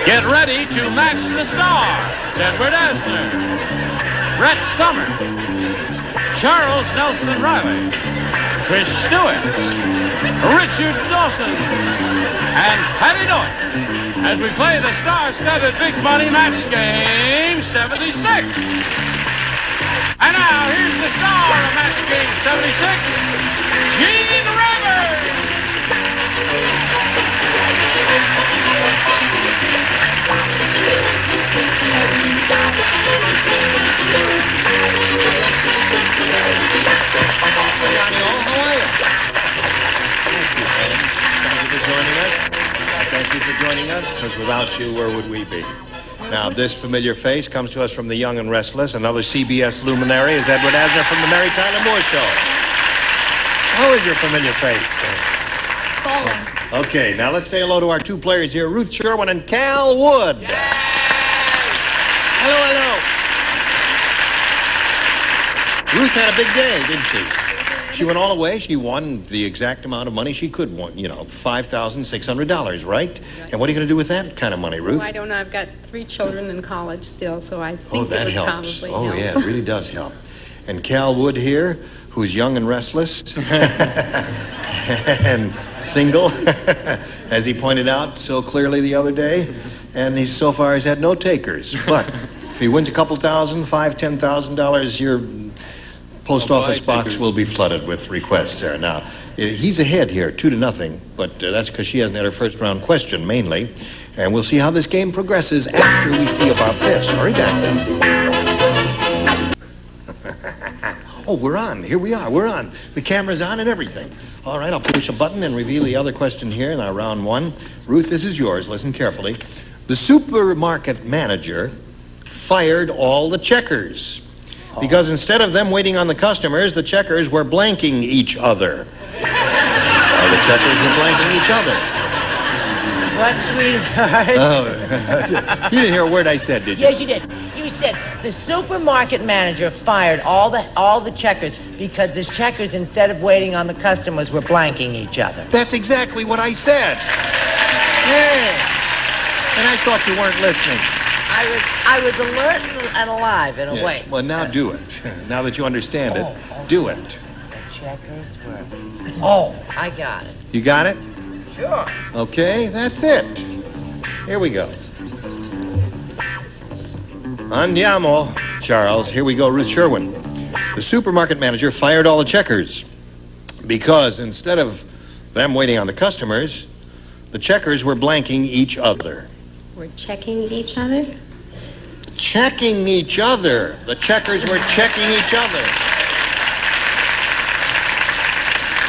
Get ready to match the stars. Edward Asner, Brett Somers, Charles Nelson Riley, Trish Stewart, Richard Dawson, and Patty Deutsch as we play the star-studded Big Money Match Game 76. And now, here's the star of Match Game 76, Gene Rivers. Thank you for joining us, because without you, where would we be? Now, this familiar face comes to us from The Young and Restless. Another CBS luminary is Edward Asner from The Mary Tyler Moore Show. How is your familiar face? Falling. Okay, now let's say hello to our two players here, Ruth Sherwin and Cal Wood. Yay! Hello, hello. Ruth had a big day, didn't she? She went all the way. She won the exact amount of money she could win, you know, $5,600, right? And what are you going to do with that kind of money, Ruth? Oh, I don't know. I've got 3 children in college still, so I think that it would helps. probably Oh, help. yeah, it really does help. And Cal Wood here, who's young and restless and single, as he pointed out so clearly the other day, and he so far has had no takers. But if he wins a couple thousand, $5,000, $10,000, your post office box will be flooded with requests there. Now, he's ahead here, 2-0, but that's because she hasn't had her first round question, mainly. And we'll see how this game progresses after we see about this. Hurry back. Oh, we're on. Here we are. We're on. The camera's on and everything. All right, I'll push a button and reveal the other question here in our round 1. Ruth, this is yours. Listen carefully. The supermarket manager fired all the checkers because instead of them waiting on the customers, the checkers were blanking each other. The checkers were blanking each other. What, sweetheart? Oh, you didn't hear a word I said, did you? Yes, you did. You said the supermarket manager fired all the checkers because the checkers, instead of waiting on the customers, were blanking each other. That's exactly what I said. Yeah. And I thought you weren't listening. I was alert and alive in a way. Well, now do it. Now that you understand it, do it. The checkers were... Oh, I got it. You got it? Sure. Okay, that's it. Here we go. Andiamo, Charles. Here we go, Ruth Sherwin. The supermarket manager fired all the checkers because instead of them waiting on the customers, the checkers were blanking each other. We're checking each other? Checking each other. The checkers were checking each other.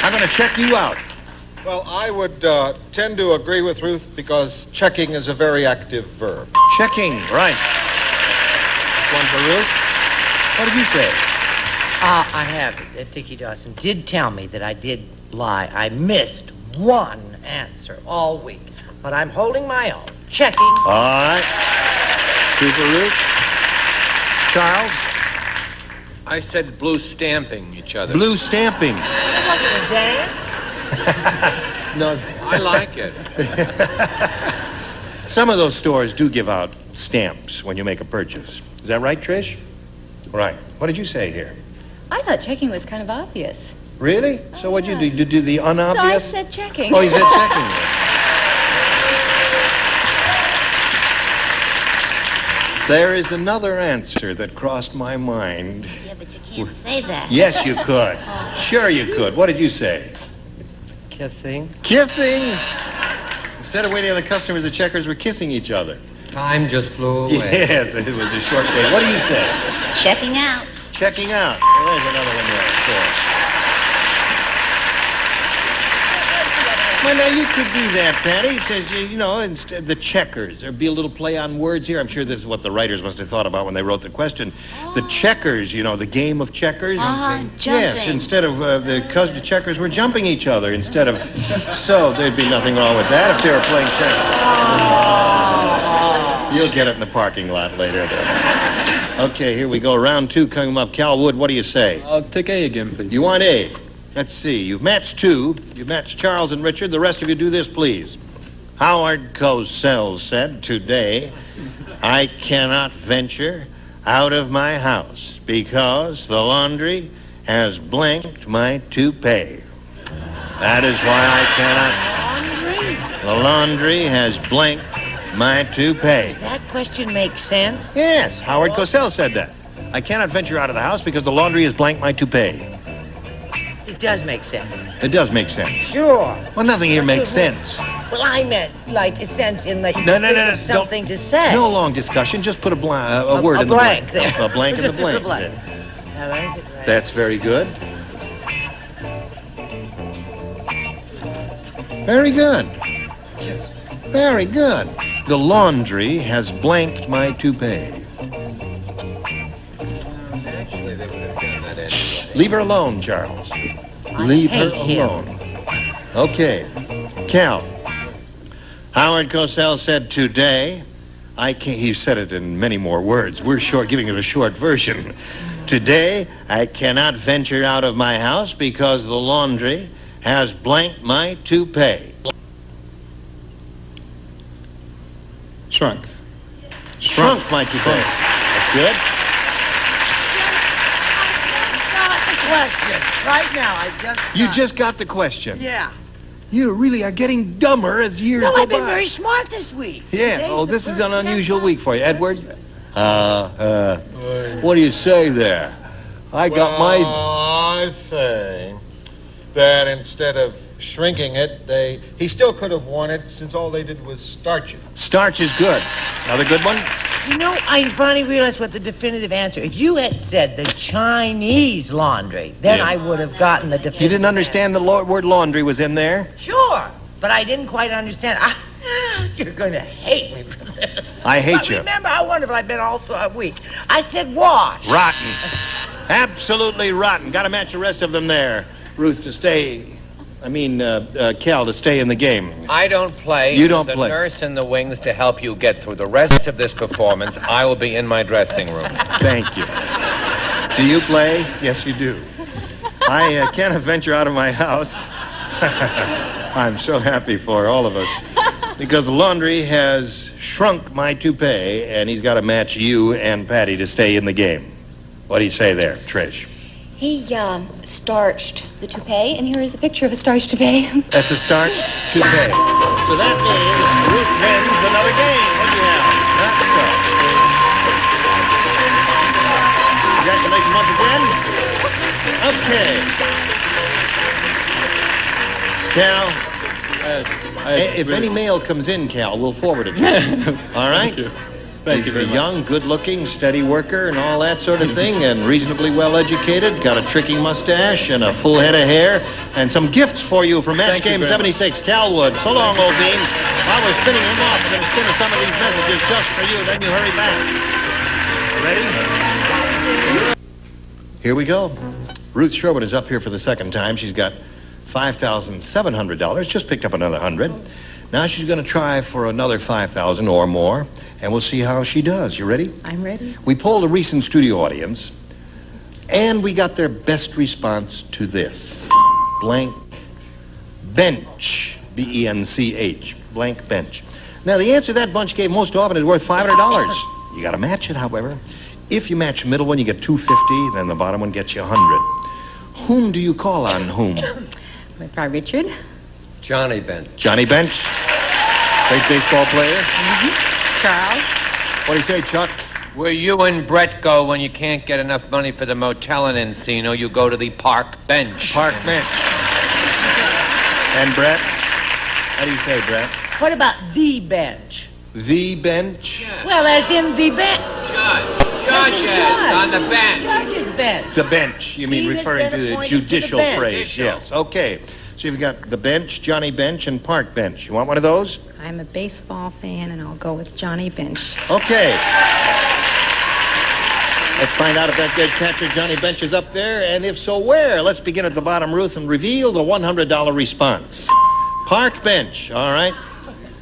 I'm going to check you out. Well, I would tend to agree with Ruth because checking is a very active verb. Checking, right. One for Ruth. What did you say? I have it. Dickie Dawson did tell me that I did lie. I missed one answer all week, but I'm holding my own. Checking. All right. 2 for Ruth. Charles? I said blue stamping each other. Blue stamping. That wasn't a dance? No. I like it. Some of those stores do give out stamps when you make a purchase. Is that right, Trish? Right. What did you say here? I thought checking was kind of obvious. Really? So what'd you do? Did you do the So I unobvious? said checking. Oh, you said checking. There is another answer that crossed my mind. Yeah, but you can't say that. Yes, you could. Sure you could. What did you say? Kissing. Kissing. Instead of waiting on the customers, the checkers were kissing each other. Time just flew away. Yes, it was a short day. What do you say? Checking out. Checking out. Well, there's another one there, sure. Well, now, you could do that, Patty. It says, you know, instead the checkers. There'd be a little play on words here. I'm sure this is what the writers must have thought about when they wrote the question. The checkers, you know, the game of checkers. Jumping. Yes, instead of the checkers were jumping each other instead of... So there'd be nothing wrong with that if they were playing checkers. You'll get it in the parking lot later. Okay, here we go. Round 2 coming up. Cal Wood, what do you say? I'll take A again, please. You want A? Let's see. You've matched 2. You've matched Charles and Richard. The rest of you do this, please. Howard Cosell said today, I cannot venture out of my house because the laundry has blanked my toupee. That is why I cannot. The laundry has blanked my toupee. Does that question make sense? Yes, Howard Cosell said that. I cannot venture out of the house because the laundry has blanked my toupee. It does make sense. It does make sense. Sure. Well, nothing here makes sense. Well, I meant like a sense in that you No, think of something to say. No long discussion. Just put a word in the blank blank. there. A blank in the blank. Now, is it there. right? That's very good. Very good. Very good. The laundry has blanked my toupee. Actually, they would have done that anyway. Leave her alone, Charles. Leave her hate him. alone. Okay. Cal. Howard Cosell said today, he said it in many more words. We're giving you the short version. Today, I cannot venture out of my house because the laundry has blanked my toupee. Shrunk. Shrunk my toupee. That's good. Question. Right now, I just. You just got the question. Yeah. You really are getting dumber as years Well, go I've been by. very smart this week. Yeah. Today's Oh, the this is first an test unusual on- week for you, Edward. What do you say there? I got my. I say that instead of shrinking it, he still could have worn it since all they did was starch it. Starch is good. Another good one? You know, I finally realized what the definitive answer. If you had said the Chinese laundry, then Yeah. I would have gotten the definitive. You didn't understand the word laundry was in there? answer. Sure, but I didn't quite understand. You're going to hate me for this. I hate But you. remember how wonderful I've been all week. I said wash. Rotten. Absolutely rotten. Got to match the rest of them there. Ruth, to stay. Cal, to stay in the game. I don't play. You don't There's play. a nurse in the wings to help you get through the rest of this performance. I will be in my dressing room. Thank you. Do you play? Yes, you do. I can't venture out of my house. I'm so happy for all of us. Because the laundry has shrunk my toupee, and he's got to match you and Patty to stay in the game. What do you say there, Trish? He starched the toupee, and here is a picture of a starched toupee. That's a starched toupee. So that means Ruth wins another game. What do you have? That's so. Congratulations once again. Okay. Cal, if any mail comes in, Cal, we'll forward it to you. All right? Thank you very He's a much. young, good-looking, steady worker and all that sort of thing, and reasonably well-educated, got a tricky mustache and a full head of hair, and some gifts for you from Match Thank you Game very 76. Cal Wood. So long, old bean. While we're spinning him off, we're going to spin some of these messages just for you, then you hurry back. Ready? Here we go. Ruth Sherwood is up here for the second time. She's got $5,700, just picked up another 100. Now she's going to try for another 5,000 or more, and we'll see how she does. You ready? I'm ready. We polled a recent studio audience, and we got their best response to this. Blank bench. B-E-N-C-H. Blank bench. Now, the answer that bunch gave most often is worth $500. You got to match it, however. If you match the middle one, you get $250, then the bottom one gets you $100. Whom do you call on whom? By Richard. Johnny Bench. Johnny Bench, great baseball player. Charles. What do you say, Chuck? Where you and Brett go when you can't get enough money for the motel in Encino, you go to the park bench. Park Bench. And Brett? How do you say, Brett? What about the bench? The bench? Well, as in the bench. Judge Judge. on the bench. Judge's bench. The bench. You mean He has referring been to the appointed to the judicial bench. phrase. Judicial. Yes. Okay. So you've got the bench, Johnny Bench, and Park Bench. You want one of those? I'm a baseball fan, and I'll go with Johnny Bench. Okay. Let's find out if that good catcher Johnny Bench is up there, and if so, where? Let's begin at the bottom, Ruth, and reveal the $100 response. Park Bench. All right.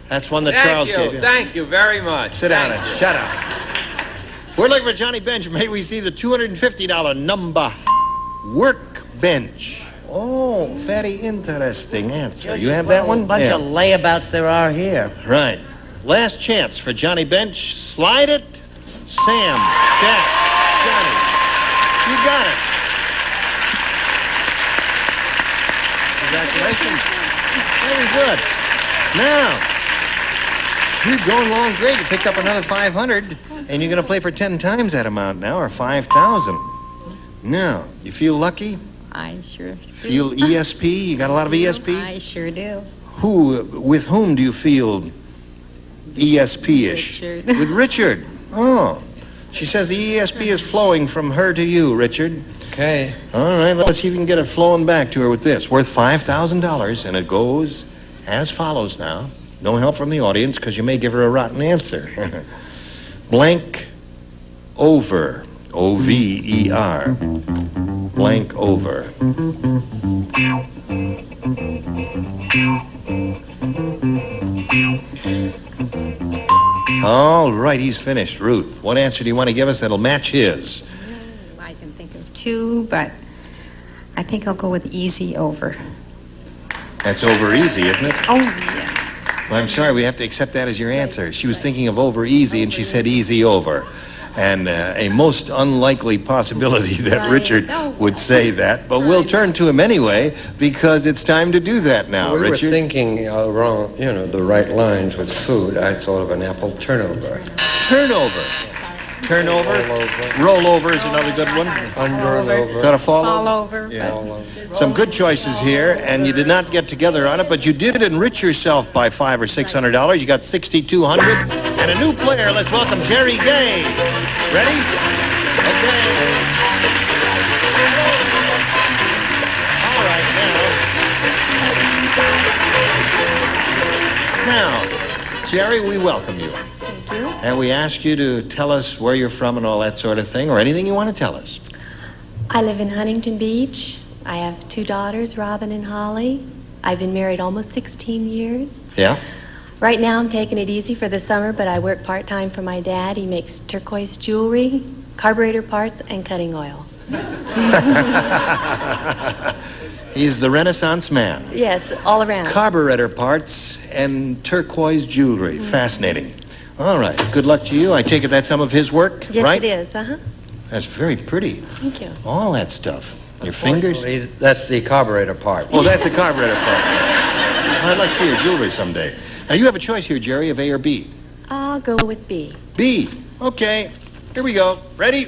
That's one that Charles gave you. Thank you very much. Sit down Thank and you. shut up. We're looking for Johnny Bench. May we see the $250 number workbench. Oh, very interesting answer. You have that one? Bunch Yeah. of layabouts there are here. Right. Last chance for Johnny Bench. Slide it. Sam, Jack, Johnny. You got it. Congratulations. Very good. Now, you're going along great. You picked up another 500, and you're going to play for 10 times that amount now, or 5,000. Now, you feel lucky? I sure do. Feel ESP? You got a lot of ESP? I sure do. With whom do you feel ESP-ish? Richard. With Richard. Oh. She says the ESP is flowing from her to you, Richard. Okay. All right, let's see if we can get it flowing back to her with this. Worth $5,000, and it goes as follows now. No help from the audience, because you may give her a rotten answer. Blank over. O-V-E-R. Blank over. All right, he's finished. Ruth, what answer do you want to give us that'll match his? I can think of two, but I think I'll go with easy over. That's over easy, isn't it? Oh, yeah. Well, I'm sorry, we have to accept that as your answer. She was thinking of over easy, and she said easy over. And a most unlikely possibility that Right. Richard would say that. But we'll turn to him anyway, because it's time to do that now, We were Richard. thinking along, the right lines with food. I thought of an apple turnover. Turnover. Turnover. Roll over is another good one. Under and over. Is that a fall All over? over. Yeah. Some good choices here, and you did not get together on it, but you did enrich yourself by $500 or $600. You got $6,200, and a new player. Let's welcome Jerry Gay. Ready? Okay. All right, now, Jerry, we welcome you. Thank you. And we ask you to tell us where you're from and all that sort of thing, or anything you want to tell us. I live in Huntington Beach. I have two daughters, Robin and Holly. I've been married almost 16 years. Yeah? Right now I'm taking it easy for the summer, but I work part-time for my dad. He makes turquoise jewelry, carburetor parts, and cutting oil. He's the Renaissance man. Yes, all around. Carburetor parts and turquoise jewelry. Fascinating. All right. Good luck to you. I take it that's some of his work, Yes, right? it is. Uh-huh. That's very pretty. Thank you. All that stuff. Your fingers? Unfortunately, that's the carburetor part. Oh, that's the carburetor part. I'd like to see your jewelry someday. Now, you have a choice here, Jerry, of A or B. I'll go with B. B. Okay. Here we go. Ready?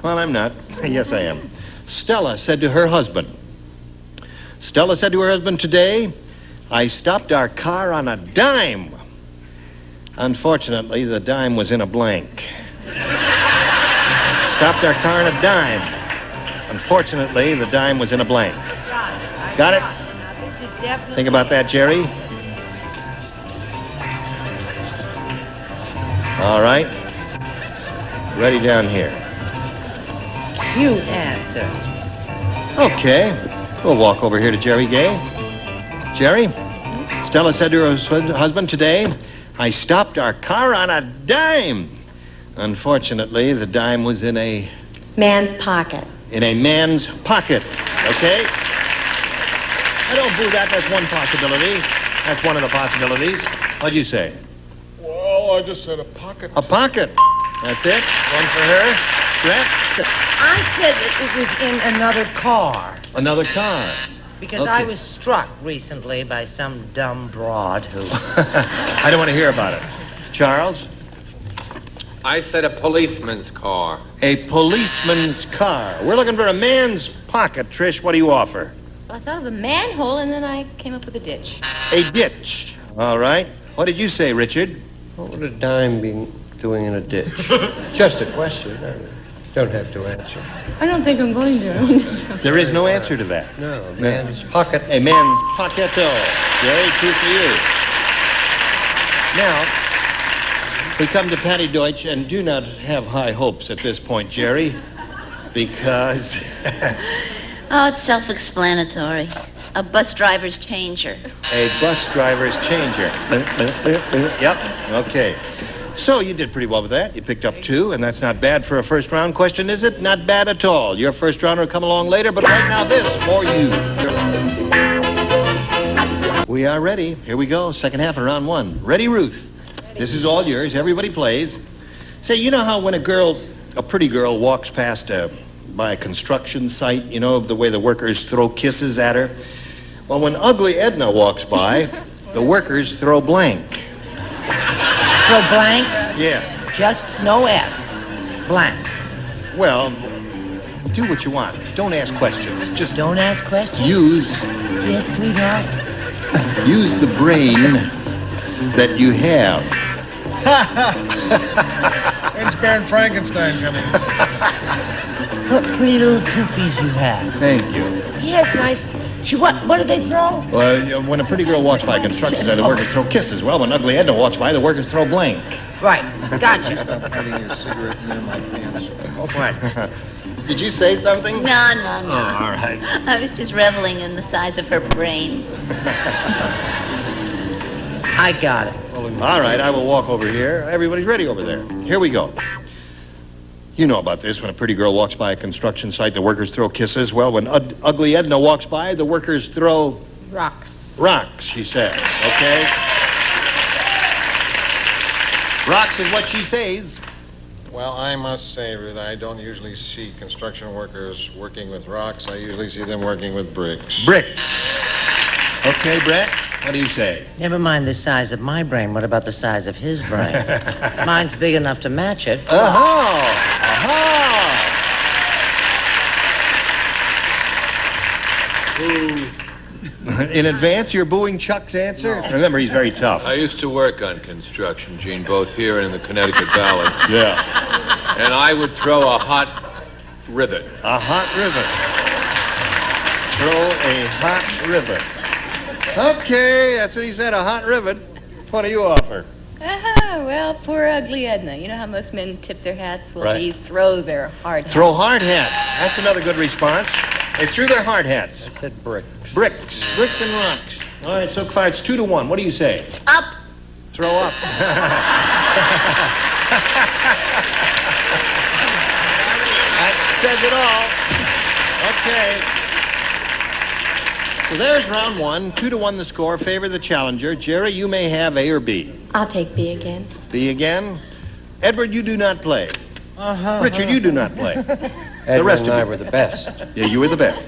Well, I'm not. Yes, I am. Stella said to her husband. Stella said to her husband today, I stopped our car on a dime. Unfortunately, the dime was in a blank. Stopped our car on a dime. Unfortunately, the dime was in a blank. Got it? Think about that, Jerry. All right. Ready down here. Cute answer. Okay. We'll walk over here to Jerry Gay. Jerry, Stella said to her husband today, I stopped our car on a dime. Unfortunately, the dime was in a Man's pocket. man's pocket. Okay? I don't boo that. That's one possibility. That's one of the possibilities. What'd you say? Well, I just said a pocket. A pocket. That's it. One for her. Brett? I said it was in another car Another car. because I Okay. was struck recently by some dumb broad who... I don't want to hear about it. Charles? I said a policeman's car. A policeman's car. We're looking for a man's pocket. Trish, what do you offer? Well, I thought of a manhole, and then I came up with a ditch. A ditch. All right. What did you say, Richard? What would a dime be doing in a ditch? Just a question. I don't have to answer. I don't think I'm going to. There is no answer to that. No, man's pocket. A man's pocketto. Jerry, two for you. Now, we come to Patty Deutsch, and do not have high hopes at this point, Jerry, because... Oh, it's self-explanatory. A bus driver's changer. A bus driver's changer. Yep, okay. So you did pretty well with that. You picked up 2, and that's not bad for a first-round question, is it? Not bad at all. Your first rounder will come along later, but right now this for you. We are ready. Here we go. Second half of round 1. Ready, Ruth? Ready. This is all yours. Everybody plays. Say, you know how when a pretty girl walks past by a construction site, you know, the way the workers throw kisses at her? Well, when Ugly Edna walks by, the workers throw blank. Throw blank? Yes. Just no S. Blank. Well, do what you want. Don't ask questions. Just don't ask questions? Use... Yes, sweetheart? Use the brain that you have. When's Baron Frankenstein coming? What pretty little toofies you have. Thank you. Yes, nice. What do they throw? Well, when a pretty girl walks by a construction site, the workers throw kisses. Well, when Ugly Edna walks by, the workers throw blank. Right. Gotcha. Stop putting your cigarette in my pants. What? Did you say something? No. Oh, all right. I was just reveling in the size of her brain. I got it. All right, I will walk over here. Everybody's ready over there. Here we go. You know about this. When a pretty girl walks by a construction site, the workers throw kisses. Well, when Ugly Edna walks by, the workers throw... Rocks. Rocks, she says. Okay? Rocks is what she says. Well, I must say, Ruth, I don't usually see construction workers working with rocks. I usually see them working with bricks. Bricks. Okay, Brett, what do you say? Never mind the size of my brain. What about the size of his brain? Mine's big enough to match it. In advance, you're booing Chuck's answer? No. Remember, he's very tough. I used to work on construction, Gene, both here and in the Connecticut Valley. Yeah. And I would throw a hot rivet. A hot rivet. Throw a hot rivet. Okay, that's what he said, a hot rivet. What do you offer? Well, poor Ugly Edna. You know how most men tip their hats? Well, Right. these throw their hard hats. Throw hard hats. That's another good response. They threw their hard hats. I said bricks. Bricks. Bricks and rocks. All right, so far it's 2-1. What do you say? Up. Throw up. That says it all. Okay. So there's round 1. 2-1 the score. Favor the challenger. Jerry, you may have A or B. I'll take B again. B again. Edward, you do not play. Richard, you do not play. The rest and I of you were the best. Yeah, you were the best.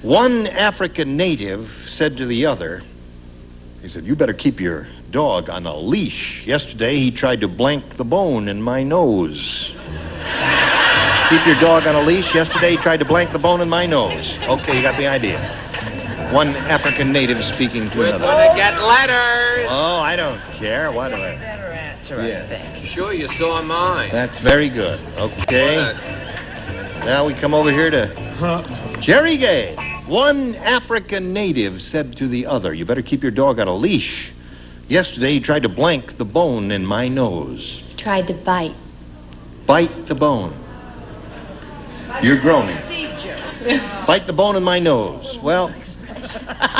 One African native said to the other, he said, "You better keep your dog on a leash. Yesterday he tried to blank the bone in my nose." Keep your dog on a leash. Yesterday he tried to blank the bone in my nose. Okay, you got the idea. One African native speaking to another. We're gonna get letters. Oh, I don't care. What do I... Better answer, Yeah. I think. Sure, you saw mine. That's very good. Okay. Now we come over here to Jerry Gay. One African native said to the other, "You better keep your dog on a leash. Yesterday he tried to blank the bone in my nose." Tried to bite. Bite the bone. You're groaning. Bite the bone in my nose. Well,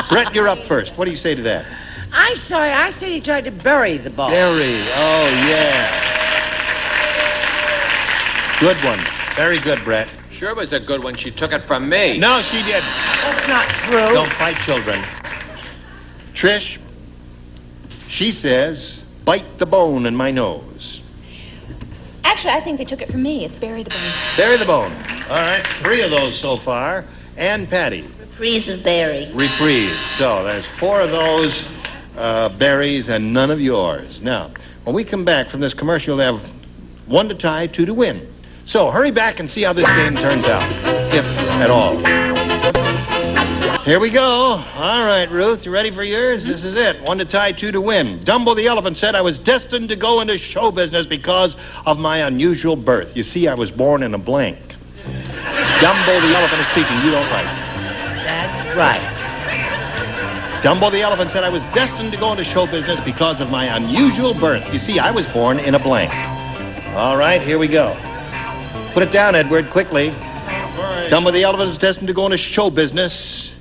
Brett, you're up first. What do you say to that? I'm sorry. I said he tried to bury the ball. Bury. Oh, yeah. Good one. Very good, Brett. Sure was a good one. She took it from me. No, she didn't. That's not true. Don't fight children. Trish, she says, "Bite the bone in my nose." Actually, I think they took it from me. It's bury the bone. Bury the bone. All right, 3 of those so far. And Patty, Reprise of Barry. reprise. So there's 4 of those berries and none of yours. Now, when we come back from this commercial, we'll have 1 to tie, 2 to win. So hurry back and see how this game turns out, if at all. Here we go. All right, Ruth, you ready for yours? This is it. 1 to tie, 2 to win. Dumbo the elephant said, "I was destined to go into show business because of my unusual birth. You see, I was born in a blank." Dumbo the elephant is speaking. You don't write. That's right. Dumbo the elephant said, "I was destined to go into show business because of my unusual birth. You see, I was born in a blank." All right, here we go. Put it down, Edward, quickly. Dumbo the elephant is destined to go into show business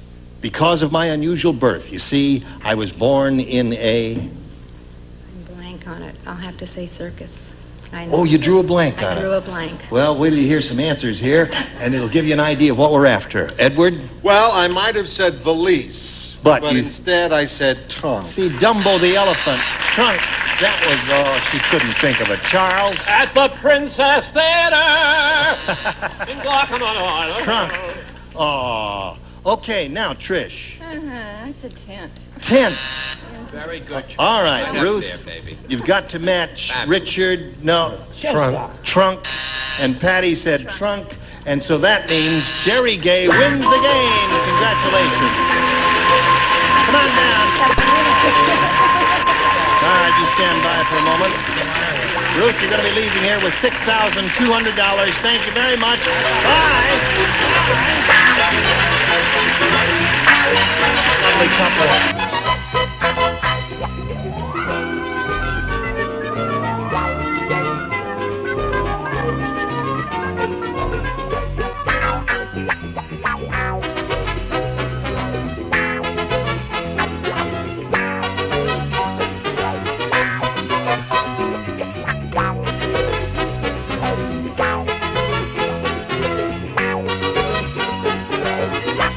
because of my unusual birth. You see, I was born in a... Blank. blank on it. I'll have to say circus. I know. Oh, you drew a blank on I it. drew a blank. Well, wait till you hear some answers here, and it'll give you an idea of what we're after. Edward? Well, I might have said valise, But you- instead I said tongue. See, Dumbo the elephant. Trunk. That was, she couldn't think of it. Charles? At the Princess Theater in Guacamole Island. Trunk. Oh. Okay, now, Trish. I said tent. Tent. Very good. All right, Right up Ruth. there, baby. You've got to match Fabulous. Richard. No. Trunk. Trunk. And Patty said trunk. And so that means Jerry Gay wins the game. Congratulations. Come on down. All right, you stand by for a moment. Ruth, you're going to be leaving here with $6,200. Thank you very much. Bye. Lovely couple.